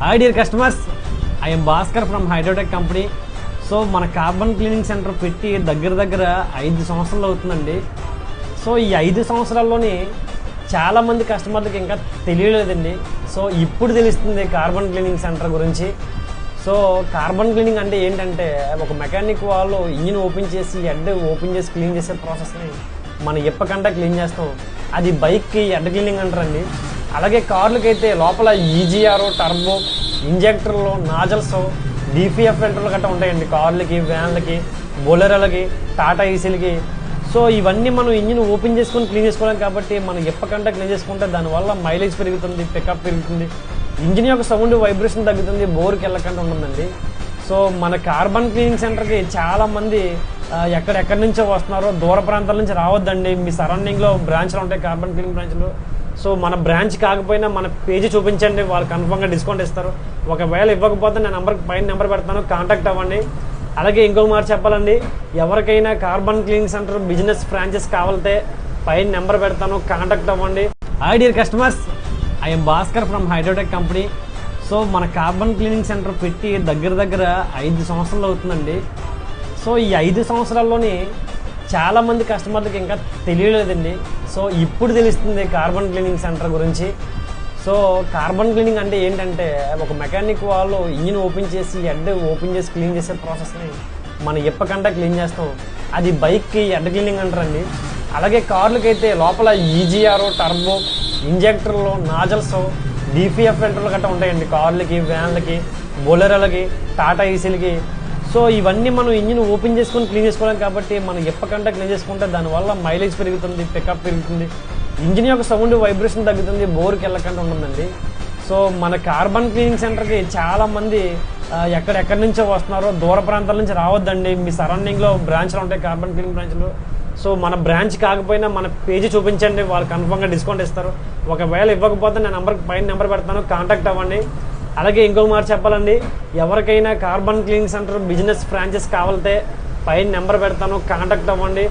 Hi dear customers, I am Bhaskar from Hydrotech company. So మన carbon cleaning centre పెట్టి దగ్గర 5 సంవత్సరాలు అవుతుందండి. సో ఈ 5 సంవత్సరాల్లోనే చాలామంది కస్టమర్లకు ఇంకా తెలియలేదండి. సో ఇప్పుడు తెలుస్తుంది కార్బన్ క్లీనింగ్ సెంటర్ గురించి. సో కార్బన్ క్లీనింగ్ అంటే ఏంటంటే ఒక మెకానిక్ వాళ్ళు ఇంజిన్ ఓపెన్ చేసి హెడ్ ఓపెన్ చేసి క్లీన్ చేసే ప్రాసెస్ని మనం ఎప్పకంటే క్లీన్ చేస్తాం. అది బైక్కి హెడ్ క్లీనింగ్ అంటారండి. అలాగే కార్లకైతే లోపల ఈజీఆర్, టర్బో, ఇంజెక్టర్లు, నాజల్స్, డిపిఎఫ్ ఫిల్టర్లు గట్రా ఉంటాయండి కార్లకి, వ్యాన్లకి, బొలెరోలకి, టాటా ఈసీలకి. సో ఇవన్నీ మనం ఇంజిన్ ఓపెన్ చేసుకొని క్లీన్ చేసుకోవాలి కాబట్టి మనం ఎప్పకంటే క్లీన్ చేసుకుంటే దానివల్ల మైలేజ్ పెరుగుతుంది, పికప్ పెరుగుతుంది, ఇంజిన్ యొక్క సౌండ్ వైబ్రేషన్ తగ్గుతుంది, బోర్కి వెళ్ళకుండా ఉంటుందండి. సో మన కార్బన్ క్లీనింగ్ సెంటర్కి చాలామంది ఎక్కడెక్కడి నుంచో వస్తున్నారో, దూర ప్రాంతాల నుంచి రావద్దండి. మీ సరౌండింగ్లో బ్రాంచ్లు ఉంటాయి, కార్బన్ క్లీనింగ్ బ్రాంచ్లు. సో మన బ్రాంచ్ కాకపోయినా మన పేజీ చూపించండి, వాళ్ళు కన్ఫర్మ్గా డిస్కౌంట్ ఇస్తారు. ఒకవేళ ఇవ్వకపోతే నేను పైన నెంబర్ పెడతాను, కాంటాక్ట్ అవ్వండి. అలాగే ఇంకొక మాట చెప్పాలండి, ఎవరికైనా carbon cleaning centre business franchise కావాలంటే పైన నెంబర్ పెడతాను, కాంటాక్ట్ అవ్వండి. Hi dear customers, I M Bhaskar from Hydrotech company. So మన కార్బన్ క్లీనింగ్ సెంటర్ పెట్టి దగ్గర 5 సంవత్సరాలు అవుతుందండి. సో ఈ 5 సంవత్సరాల్లోనే చాలామంది కస్టమర్లకు ఇంకా తెలియలేదండి. సో ఇప్పుడు తెలుస్తుంది కార్బన్ క్లీనింగ్ సెంటర్ గురించి. సో కార్బన్ క్లీనింగ్ అంటే ఏంటంటే ఒక మెకానిక్ వాళ్ళు ఇంజిన్ ఓపెన్ చేసి హెడ్ ఓపెన్ చేసి క్లీన్ చేసే ప్రాసెస్ని మనం ఎప్పకంటే క్లీన్ చేస్తాం. అది బైక్కి హెడ్ క్లీనింగ్ అంటారండి. అలాగే కార్లకైతే లోపల ఈజీఆర్, టర్బో, ఇంజెక్టర్లు, నాజల్స్, డిపిఎఫ్ ఫిల్టర్లు గట్రా ఉంటాయండి కార్లకి, వ్యాన్లకి, బొలెరోలకి, టాటా ఈసీలకి. సో ఇవన్నీ మనం ఇంజిన్ ఓపెన్ చేసుకొని క్లీన్ చేసుకోవాలి కాబట్టి మనం ఎప్పకంటే క్లీన్ చేసుకుంటే దానివల్ల మైలేజ్ పెరుగుతుంది, పికప్ పెరుగుతుంది, ఇంజిన్ యొక్క సౌండ్ వైబ్రేషన్ తగ్గుతుంది, బోర్కి వెళ్ళకుండా ఉంటుందండి. సో మన కార్బన్ క్లీనింగ్ సెంటర్కి చాలామంది ఎక్కడెక్కడి నుంచో వస్తున్నారో, దూర ప్రాంతాల నుంచి రావద్దండి. మీ సరౌండింగ్లో బ్రాంచ్లు ఉంటాయి, కార్బన్ క్లీనింగ్ బ్రాంచ్లు. సో మన బ్రాంచ్ కాకపోయినా మన పేజీ చూపించండి, వాళ్ళు కన్ఫర్మ్గా డిస్కౌంట్ ఇస్తారు. ఒకవేళ ఇవ్వకపోతే నేను పైన నెంబర్ పెడతాను, కాంటాక్ట్ అవ్వండి. అలాగే ఇంకొక మాట చెప్పాలండి, ఎవరికైనా carbon cleaning centre business franchise కావాలంటే పైన నెంబర్ పెడతాను, కాంటాక్ట్ అవ్వండి.